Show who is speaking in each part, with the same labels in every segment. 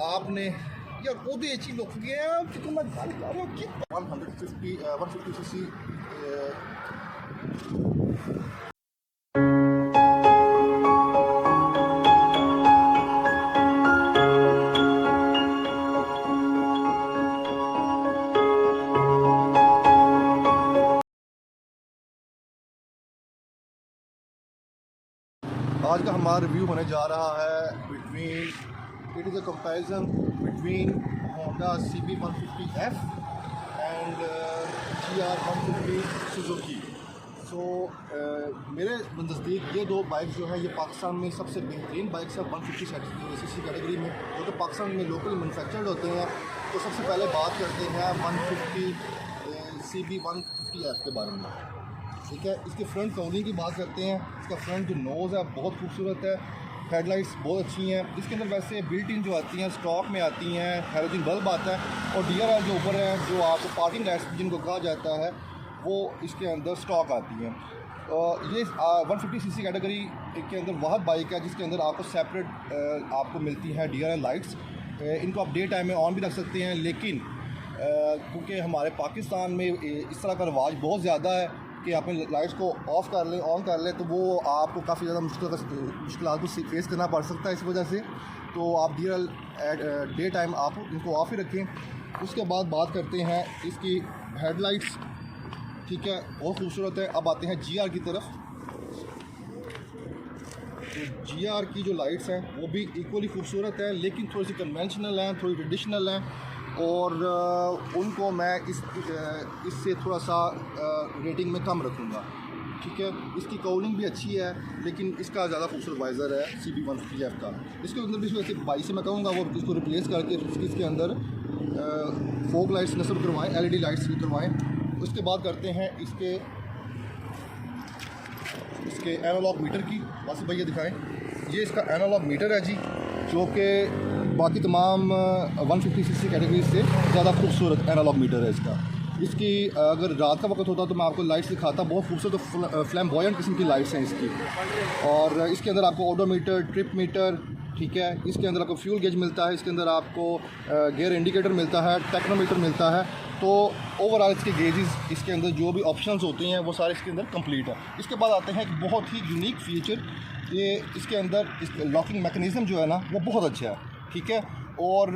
Speaker 1: आपने यार ਉਹਦੇ ਚ ਹੀ ਲੁਕ ਗਿਆ ਕਿ ਮੈਂ ਗੱਲ ਕਰ ਰਿਹਾ ਕਿ 150 cc आज का हमारा रिव्यू होने जा रहा है it is a comparison between Honda CB150F and GR150 Suzuki. So मेरे नज़दीक ये दो बाइक जो है ये पाकिस्तान में सबसे बेहतरीन बाइक्स है 150 cc कैटेगरी में, जो कि पाकिस्तान में लोकल मैनुफैक्चर्ड होते हैं। तो सबसे पहले बात करते हैं 150 CB150F के बारे में। ठीक है, इसके फ्रंट काउंटिंग की बात करते हैं। इसका फ्रंट जो नोज़ है बहुत खूबसूरत है, हेडलाइट्स बहुत अच्छी हैं। इसके अंदर वैसे बिल्ट इन जो आती हैं स्टॉक में आती हैं, हैलोजन बल्ब आता है और DRL जो ऊपर है जो आपको पार्किंग लाइट्स जिनको कहा जाता है वो इसके अंदर स्टॉक आती हैं। ये 150 cc कैटेगरी के अंदर वाहद बाइक है जिसके अंदर आपको सेपरेट आपको मिलती हैं DRL लाइट्स। इनको आप डे टाइम में ऑन भी रख सकते हैं, लेकिन क्योंकि हमारे पाकिस्तान में इस तरह का रवाज बहुत ज़्यादा है कि आप लाइट्स को ऑफ़ कर लें ऑन कर लें, तो वो आपको काफ़ी ज़्यादा मुश्किलात को फेस करना पड़ सकता है। इस वजह से तो आप DRL डे टाइम आप इनको ऑफ़ ही रखें। उसके बाद बात करते हैं इसकी हेडलाइट्स। ठीक है, बहुत खूबसूरत है। अब आते हैं GR की तरफ। तो GR की जो लाइट्स हैं वो भी इक्वली खूबसूरत है, लेकिन थोड़ी सी कन्वेंशनल हैं, थोड़ी ट्रेडिशनल हैं और उनको मैं इससे थोड़ा सा रेटिंग में कम रखूँगा। ठीक है, इसकी काउलिंग भी अच्छी है, लेकिन इसका ज़्यादा खूबसूरत वाइज़र है CB150F का। इसके अंदर भी वैसे बाई से मैं कहूँगा वो इसको रिप्लेस करके इसके अंदर फोक लाइट्स नस्ब करवाएँ, LED लाइट्स भी करवाएँ। उसके बाद करते हैं इसके एनालॉग मीटर की। वासिफ भैया दिखाएँ, ये इसका एनालॉग मीटर है जी, जो कि बाकी तमाम 150 cc कैटेगरी से ज़्यादा खूबसूरत एनालॉग मीटर है इसका। इसकी अगर रात का वक्त होता तो मैं आपको लाइट्स दिखाता, बहुत खूबसूरत फ्लैम्बॉयंट किस्म की लाइट्स हैं इसकी। और इसके अंदर आपको ओडोमीटर, ट्रिप मीटर, ठीक है, इसके अंदर आपको फ्यूल गेज मिलता है, इसके अंदर आपको गियर इंडिकेटर मिलता है, टेक्नोमीटर मिलता है। तो ओवरऑल इसके गेजेस इसके अंदर जो भी ऑप्शंस होते हैं वो सारे इसके अंदर कंप्लीट है। इसके बाद आते हैं एक बहुत ही यूनिक फीचर, ये इसके अंदर इस लॉकिंग मैकेनिज़्म जो है ना वो बहुत अच्छा है। ठीक है, और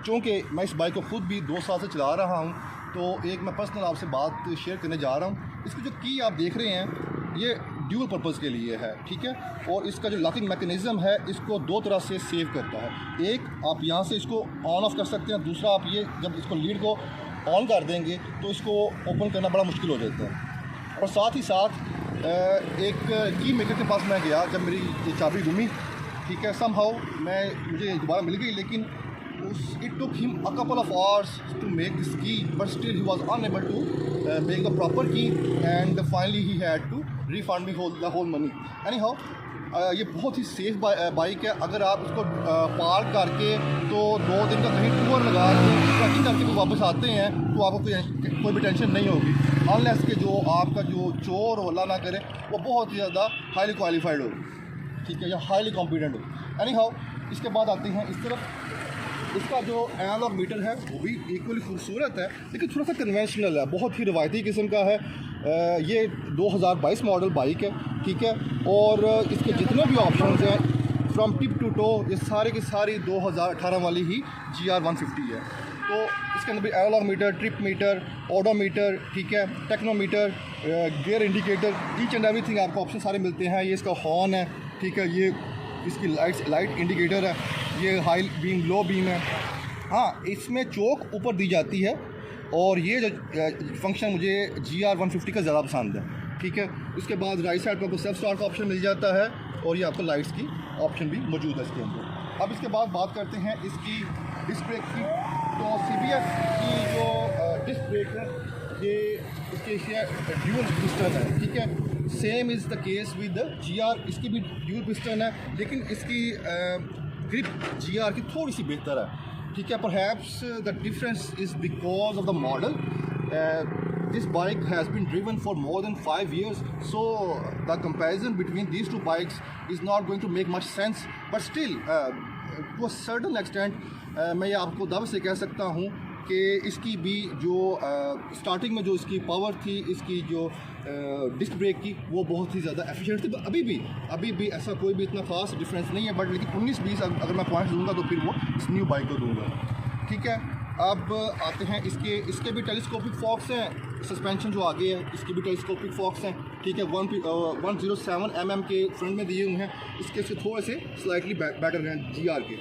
Speaker 1: चूँकि मैं इस बाइक को ख़ुद भी 2 साल से चला रहा हूँ, तो एक मैं पर्सनल आपसे बात शेयर करने जा रहा हूँ। इसकी जो की आप देख रहे हैं ये ड्यूल पर्पज़ के लिए है। ठीक है, और इसका जो लॉकिंग मैकेनिज़्म है इसको 2 तरह से सेव करता है। एक, आप यहाँ से इसको ऑन ऑफ कर सकते हैं। दूसरा, आप ये जब इसको लीड को ऑन कर देंगे तो इसको ओपन करना बड़ा मुश्किल हो जाता है। और साथ ही साथ एक की मेकर के पास मैं गया जब मेरी ये चाबी गुमी। ठीक है, समहाउ मुझे दोबारा मिल गई, लेकिन it took him a couple of hours to make this key, but still he was unable to make the proper key, and finally he had to refund me the whole money. Anyhow, ये बहुत ही safe bike है। अगर आप इसको park करके तो 2 दिन का कहीं टूर लगा के ट्रैकिंग करके वापस आते हैं तो आपको कोई भी टेंशन नहीं होगी, अनलेस के जो आपका जो चोर हो, अल्लाह ना करे, वो बहुत ही ज़्यादा हाईली क्वालिफाइड हो, ठीक है, या हाईली कॉम्पिटेंट हो। एनीहाउ, इसके बाद आते हैं इस तरफ। इसका जो एनालॉग मीटर है वो भी इक्वली खूबसूरत है, लेकिन थोड़ा सा कन्वेंशनल है, बहुत ही रवायती किस्म का है। ये 2022 मॉडल बाइक है। ठीक है, और इसके जितने भी ऑप्शंस हैं फ्रॉम टिप टू टो ये सारे की सारी 2018 वाली ही GR150 है। तो इसके अंदर भी analog meter, trip meter, odometer, ठीक है, tachometer, gear indicator, each and everything आपको ऑप्शन सारे मिलते हैं। ये इसका हॉर्न है, ठीक है, ये इसकी लाइट इंडिकेटर है, ये हाई बीम, लो बीम है। हाँ, इसमें चौक ऊपर दी जाती है और ये जो फंक्शन मुझे GR150 का ज़्यादा पसंद है। ठीक है, इसके बाद राइट साइड पर आपको सेल्फ स्टार्ट का ऑप्शन मिल जाता है और ये आपको लाइट्स की ऑप्शन भी मौजूद है इसके अंदर। अब इसके बाद बात करते हैं इसकी डिस्क ब्रेक की। तो CBF की जो डिस्क ब्रेक है ये इसके ड्यूल पिस्टन है। ठीक है, same is the case with GR, इसकी भी ड्यूल पिस्टन है, लेकिन इसकी ग्रिप GR की थोड़ी सी बेहतर है। ठीक है, perhaps the difference is because of the model. this bike has been driven for more than 5 years, so the comparison between these two bikes is not going to make much sense. But still, to a certain extent, मैं ये आपको दावे से कह सकता हूँ कि इसकी भी जो स्टार्टिंग में जो इसकी पावर थी, इसकी जो डिस्क ब्रेक की, वो बहुत ही ज़्यादा एफिशिएंट थी. अभी भी ऐसा कोई भी इतना खास डिफरेंस नहीं है. बट लेकिन 19-20 अगर मैं पॉइंट्स दूंगा तो फिर वो इस न्यू बाइक को दूंगा. ठीक है, अब आते हैं इसके भी टेलीस्कोपिक फॉक्स हैं. सस्पेंशन जो आगे है इसके भी टेलीस्कोपिक फॉक्स हैं. ठीक है, 107 mm के फ्रंट में दिए हुए हैं. इसके थोड़े से स्लाइटली बेटर हैं GR के.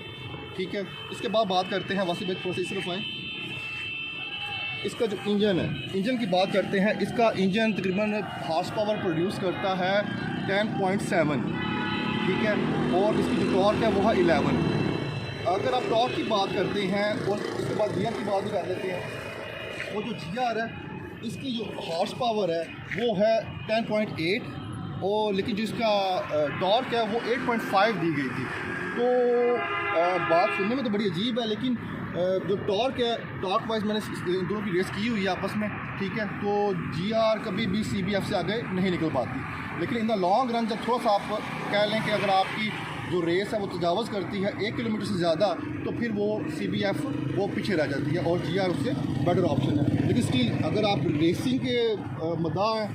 Speaker 1: ठीक है, इसके बाद बात करते हैं वासी भाई, थोड़ा सा इस तरफ आएँ. इसका जो इंजन है, इंजन की बात करते हैं. इसका इंजन तकरीबन हॉर्स पावर प्रोड्यूस करता है 10.7. ठीक है, और इसकी जो टॉर्क है वो है 11. अगर आप टॉर्क की बात करते हैं और इसके बाद गियर की बात भी कर लेते हैं, वो जो GR है इसकी जो हॉर्स पावर है वो है 10.8, और लेकिन जो इसका टॉर्क है वो 8.5 दी गई थी. तो बात सुनने में तो बड़ी अजीब है, लेकिन जो टॉर्क है, टॉर्क वाइज मैंने इन दोनों की रेस की हुई है आपस में. ठीक है, तो GR कभी भी CBF से आगे नहीं निकल पाती. लेकिन इन द लॉन्ग रन जब थोड़ा सा आप कह लें कि अगर आपकी जो रेस है वो तजावज़ करती है 1 किलोमीटर से ज़्यादा, तो फिर वो CBF वो पीछे रह जाती है और GR उससे बेटर ऑप्शन है. लेकिन स्टिल अगर आप रेसिंग के मदा हैं,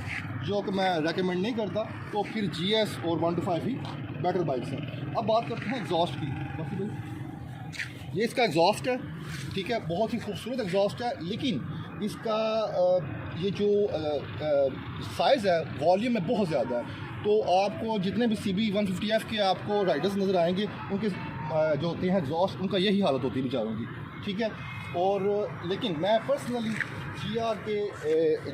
Speaker 1: जो कि मैं रेकमेंड नहीं करता, तो फिर GS और 125 ही बेटर बाइक्स हैं. अब बात करते हैं एग्जॉस्ट की. बाकी भाई ये इसका एग्जॉस्ट है. ठीक है, बहुत ही खूबसूरत एग्जॉस्ट है, लेकिन इसका ये जो साइज़ है, वॉल्यूम में बहुत ज़्यादा है. तो आपको जितने भी CB 150F के आपको राइडर्स नज़र आएंगे, उनके जो होते हैं एग्जॉस्ट, उनका यही हालत होती है बेचारों की. ठीक है, और लेकिन मैं पर्सनली GR के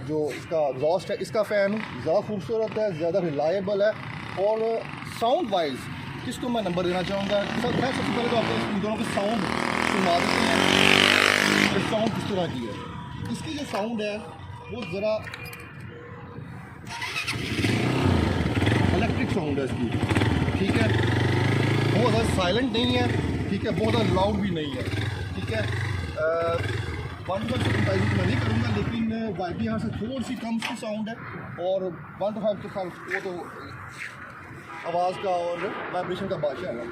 Speaker 1: जो इसका एग्जॉस्ट है इसका फ़ैन हूँ. ज़्यादा खूबसूरत है, ज़्यादा रिलायबल है, और साउंड वाइज किसको मैं नंबर देना चाहूँगा. सबसे पहले तो आपको इन दोनों के साउंड सुना देते हैं कि साउंड किस तरह की है. इसकी जो साउंड है वो ज़रा इलेक्ट्रिक साउंड है इसकी. ठीक है, बहुत ज़्यादा साइलेंट नहीं है. ठीक है, बहुत ज़्यादा लाउड भी नहीं है. ठीक है, 125 से कंपेरिजन मैं नहीं करूँगा, लेकिन YBR से थोड़ी सी कम की साउंड है, और 125 के साथ वो तो आवाज़ का और वाइब्रेशन का बादशाह है.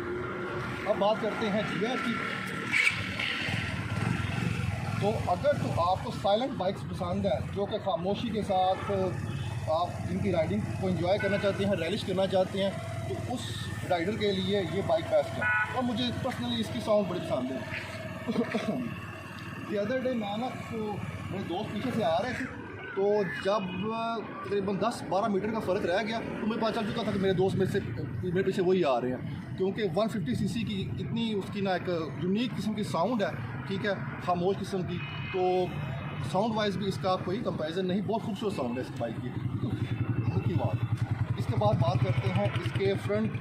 Speaker 1: अब बात करते हैं GR की. तो अगर तो आपको साइलेंट बाइक्स पसंद है, जो कि खामोशी के साथ आप इनकी राइडिंग को एंजॉय करना चाहते हैं, रैलिश करना चाहते हैं, तो उस राइडर के लिए ये बाइक बेस्ट है. और मुझे पर्सनली इसकी साउंड बड़ी पसंद है. द अदर डे मैं ना, तो मेरे दोस्त पीछे से आ रहे थे, तो जब तकरीबन 10-12 मीटर का फ़र्क रह गया, तो मुझे पता चल चुका था कि मेरे दोस्त मेरे पीछे वही आ रहे हैं, क्योंकि 150cc की इतनी उसकी ना एक यूनिक किस्म की साउंड है. ठीक है, खामोश किस्म की. तो साउंड वाइज भी इसका कोई कंपैरिजन नहीं. बहुत खूबसूरत साउंड है इस बाइक की. बात इसके बाद बात करते हैं इसके फ्रंट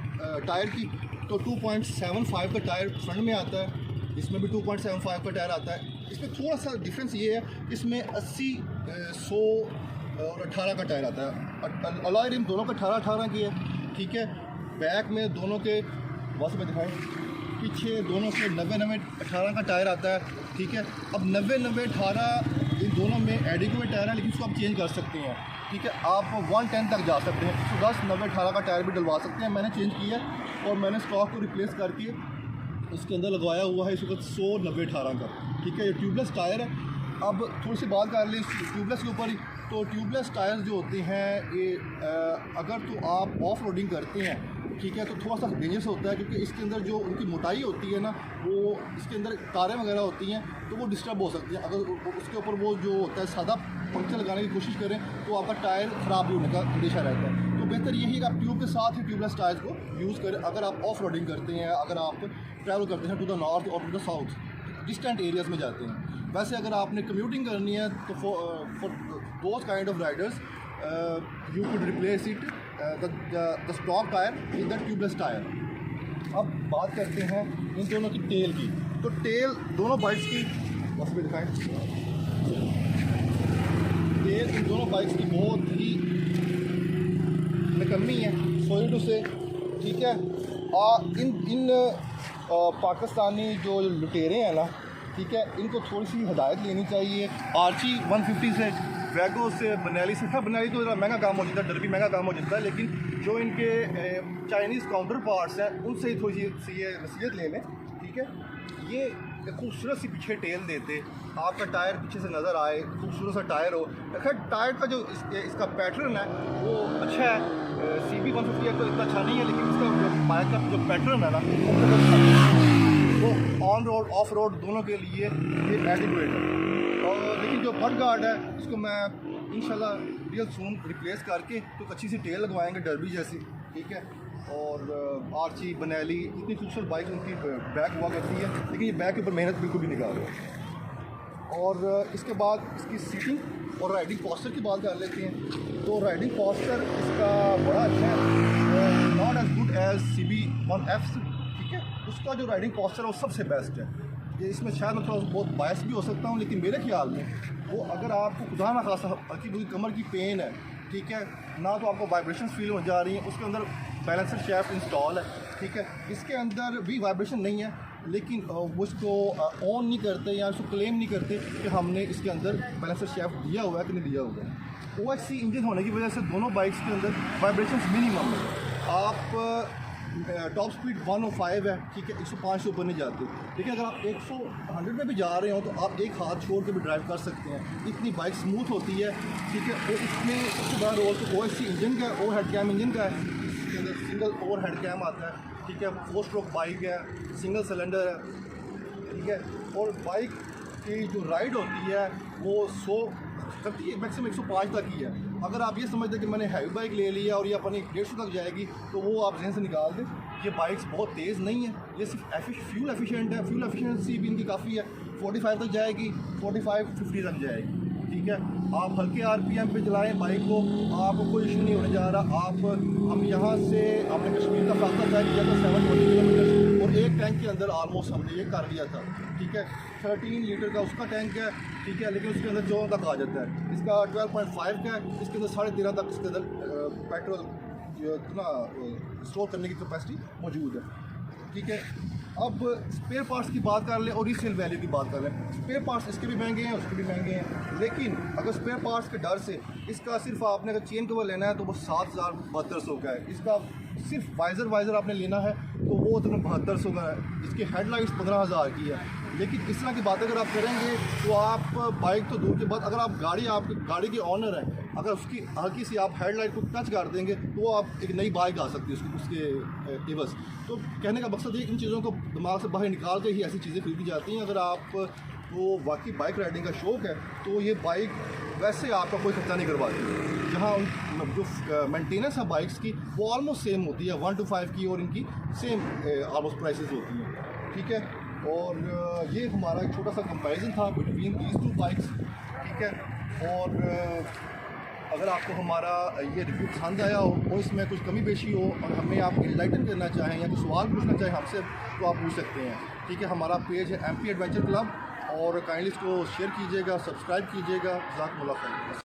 Speaker 1: टायर की. तो 2.75 का टायर फ्रंट में आता है, इसमें भी 2.75 का टायर आता है. इसमें थोड़ा सा डिफरेंस ये है, इसमें 80, 100 और 18 का टायर आता है. अलॉय रिम दोनों का 18 की है. ठीक है, बैक में दोनों के वास्तव में दिखाएं, पीछे दोनों के 90-90-18 का टायर आता है. ठीक है, अब 90-90-18 इन दोनों में एडिक्वेट टायर है, लेकिन उसको आप चेंज कर सकते हैं. ठीक है, आप 110 तक जा सकते हैं. 110, 90-18 का टायर भी डलवा सकते हैं. मैंने चेंज किया और मैंने स्टॉक को रिप्लेस करके इसके अंदर लगवाया हुआ है इस वक्त 100, 90-18 का. ठीक है, ये ट्यूबलेस टायर है. अब थोड़ी सी बात कर लें ट्यूबलेस के ऊपर ही. तो ट्यूबलेस टायर जो होते हैं ये अगर तो आप ऑफ रोडिंग करते हैं, ठीक है, तो थोड़ा सा डेंजरस होता है, क्योंकि इसके अंदर जो उनकी मोटाई होती है ना, वो इसके अंदर तारें वगैरह होती हैं, तो वो डिस्टर्ब हो सकती हैं. अगर उसके ऊपर वो जो होता है सादा पंक्चर लगाने की कोशिश करें, तो आपका टायर ख़राब भी होने का अंदेशा रहता है. तो बेहतर यही है कि आप ट्यूब के साथ ही ट्यूबलेस टायर्स को यूज़ करें अगर आप ऑफ रोडिंग करते हैं, अगर आप ट्रैवल करते हैं टू द नॉर्थ और to the south, distant areas में जाते हैं. वैसे अगर आपने कम्यूटिंग करनी है, तो for those kind of Riders you could replace it the stock tyre with the tubeless tyre. अब बात करते हैं इन दोनों की टेल की. तो टेल दोनों बाइक्स की बस में दिखाएं. टेल इन दोनों बाइक्स की बहुत ही निकम्मी है, सॉरी टू से. ठीक है, इन पाकिस्तानी जो लुटेरे हैं ना, ठीक है, इनको थोड़ी सी हिदायत लेनी चाहिए. आर्ची 150 से वैगो से बनैली से था। बनैली तो ज़रा महंगा काम हो जाता है, डर्बी महंगा काम हो जाता है, लेकिन जो इनके चाइनीज़ काउंटर पार्ट्स हैं उनसे ही थोड़ी सी ये नसीहत ले लें, ठीक है। ये खूबसूरत सी पीछे टेल देते, आपका टायर पीछे से नज़र आए, खूबसूरत सा टायर हो। खैर टायर का जो इसका पैटर्न है वो अच्छा है। CB150 तो इतना अच्छा नहीं है, लेकिन इसका जो बाइक का जो पैटर्न है ना वो ऑन रोड ऑफ रोड दोनों के लिए ये एडिक्वेट है। और लेकिन जो मड गार्ड है इसको मैं इंशाल्लाह रियल सून रिप्लेस करके तो अच्छी सी टेल लगवाएंगे डर्बी जैसी, ठीक है। और आर्ची बनैली इतनी खूबसूरत बाइक उनकी बैक हुआ करती है, लेकिन ये बैक के ऊपर मेहनत बिल्कुल भी निकाल रहे हैं। और इसके बाद इसकी सीटिंग और राइडिंग पोस्चर की बात कर लेते हैं। तो राइडिंग पोस्चर इसका बड़ा अच्छा है, not as good as CB1F, ठीक है। उसका जो राइडिंग पोस्चर है वो सबसे बेस्ट है। ये इसमें शायद मैं थोड़ा बहुत बायस भी हो सकता हूँ, लेकिन मेरे ख्याल में वो अगर आपको खुदा ना खासा हल्की बुरी कमर की पेन है, ठीक है, ना तो आपको वाइब्रेशन फील हो जा रही हैं, उसके अंदर बैलेंसर शेफ्ट इंस्टॉल है, ठीक है। इसके अंदर भी वाइब्रेशन नहीं है, लेकिन वो इसको ऑन नहीं करते या उसको क्लेम नहीं करते कि हमने इसके अंदर बैलेंसर शेफ्ट दिया हुआ है कि नहीं दिया हुआ है। OHC इंजन होने की वजह से दोनों बाइक्स के अंदर वाइब्रेशन मिनिमम है। आप टॉप स्पीड 105 है, ठीक है, 105 से ऊपर नहीं जाते, लेकिन अगर आप 100 में भी जा रहे हो तो आप एक हाथ छोड़ के भी ड्राइव कर सकते हैं। इतनी बाइक स्मूथ होती है, ठीक है। और इसमें सबसे बड़ा रोल तो OHC इंजन का, ओवर हेड कैम इंजन का है। इसके अंदर सिंगल ओवर हेड कैम आता है, ठीक है। 4 स्ट्रोक बाइक है, सिंगल सिलेंडर है, ठीक है। और बाइक की जो राइड होती है वो 100 करती है, मैक्सिमम 105 तक ही है। अगर आप ये समझते कि मैंने हैवी बाइक ले लिया और ये अपनी 150 तक जाएगी तो वो आप जहन से निकाल दें। ये बाइक्स बहुत तेज़ नहीं है, ये सिर्फ फ्यूल एफिशिएंट है, फ्यूल एफिशिएंसी भी इनकी काफ़ी है, 45 तक जाएगी, 45-50 तक जाएगी, ठीक है। आप हल्के RPM पे चलाएं बाइक को, आपको कोई इशू नहीं होने जा रहा। हम यहाँ से हमने कश्मीर का फासला तय किया था 720 किलोमीटर, और एक टैंक के अंदर ऑलमोस्ट हमने ये कर लिया था, ठीक है। 13 लीटर का उसका टैंक है, ठीक है, लेकिन उसके अंदर 14 तक आ जाता है। इसका 12.5 का है, इसके अंदर 13.5 तक इसके अंदर पेट्रोल इतना स्टोर करने की कैपेसिटी मौजूद है, ठीक है। अब स्पेयर पार्ट्स की बात कर लें और रीसेल वैल्यू की बात कर लें। स्पेयर पार्ट्स इसके भी महंगे हैं, उसके भी महंगे हैं, लेकिन अगर स्पेयर पार्ट्स के डर से इसका सिर्फ आपने अगर चेन कवर लेना है तो वो 7,7200 का है। इसका सिर्फ वाइज़र आपने लेना है तो वो तकरीबन 7200 का है। इसकी हेडलाइट्स 15,000 की है। लेकिन इस तरह की बात अगर आप करेंगे तो आप बाइक तो दूर के बाद, अगर आप आपकी गाड़ी के ऑनर हैं, अगर उसकी हल्की सी आप हेडलाइट को टच कर देंगे तो वो आप एक नई बाइक आ सकती है उसके एवज। तो कहने का मकसद ये, इन चीज़ों को दिमाग से बाहर निकाल के ही ऐसी चीज़ें खरीदी जाती हैं। अगर आप वो वाकई बाइक राइडिंग का शौक़ है तो ये बाइक वैसे आपका कोई खर्चा नहीं करवाती। जहाँ जो मेंटेनेंस है बाइक्स की वो ऑलमोस्ट सेम होती है, 1 to 5 की, और इनकी सेम ऑलमोस्ट प्राइसेस होती हैं, ठीक है। और ये हमारा एक छोटा सा कंपैरिजन था बिटवीन दीज 2 बाइक्स, ठीक है। और अगर आपको हमारा ये रिव्यू पसंद आया हो और इसमें कुछ कमी पेशी हो और हमें आप इनलाइटन करना चाहें या कुछ सवाल पूछना चाहें हमसे, तो आप पूछ सकते हैं, ठीक है। हमारा पेज है MP एडवेंचर क्लब, और काइंडली इसको शेयर कीजिएगा, सब्सक्राइब कीजिएगा। जज़ाकुमुल्लाह खैर।